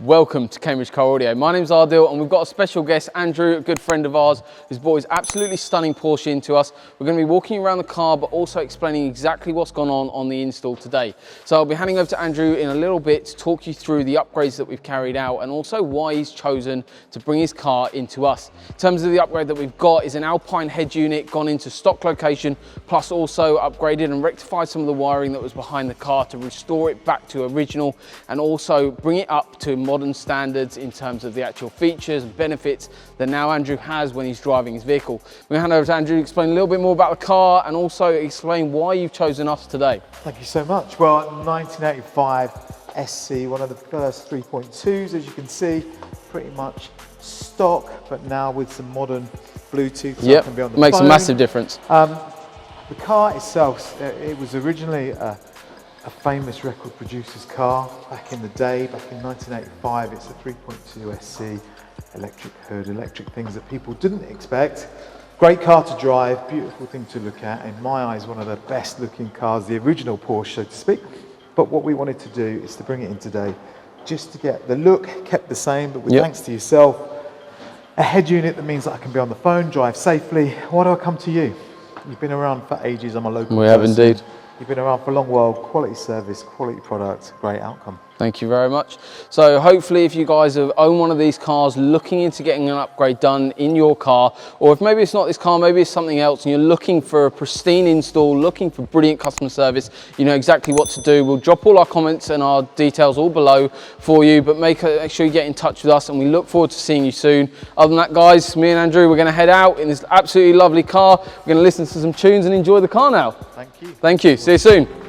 Welcome to Cambridge Car Audio. My name's Ardil and we've got a special guest, Andrew, a good friend of ours, who's brought his absolutely stunning Porsche into us. We're going to be walking around the car but also explaining exactly what's gone on the install today. So I'll be handing over to Andrew in a little bit to talk you through the upgrades that we've carried out and also why he's chosen to bring his car into us. In terms of the upgrade that we've got is an Alpine head unit gone into stock location, plus also upgraded and rectified some of the wiring that was behind the car to restore it back to original and also bring it up to modern standards in terms of the actual features and benefits that now Andrew has when he's driving his vehicle. We're going to hand over to Andrew to explain a little bit more about the car and also explain why you've chosen us today. Thank you so much. Well, 1985 SC, one of the first 3.2s, as you can see, pretty much stock, but now with some modern Bluetooth. So yep, can be on the makes phone. a massive difference. The car itself, it was originally a famous record producer's car back in the day, back in 1985. It's a 3.2 SC, electric hood, electric things that people didn't expect. Great car to drive, beautiful thing to look at. In my eyes, one of the best looking cars, the original Porsche, so to speak. But what we wanted to do is to bring it in today, just to get the look kept the same, but with thanks to yourself, a head unit that means that I can be on the phone, drive safely. Why do I come to you? You've been around for ages, I'm a local person. We have indeed. You've been around for a long while, quality service, quality product, great outcome. Thank you very much. So hopefully if you guys have owned one of these cars looking into getting an upgrade done in your car, or if maybe it's not this car, maybe it's something else and you're looking for a pristine install, looking for brilliant customer service, you know exactly what to do. We'll drop all our comments and our details all below for you, but make sure you get in touch with us and we look forward to seeing you soon. Other than that guys, me and Andrew, we're going to head out in this absolutely lovely car. We're going to listen to some tunes and enjoy the car now. Thank you. Thank you. See you soon.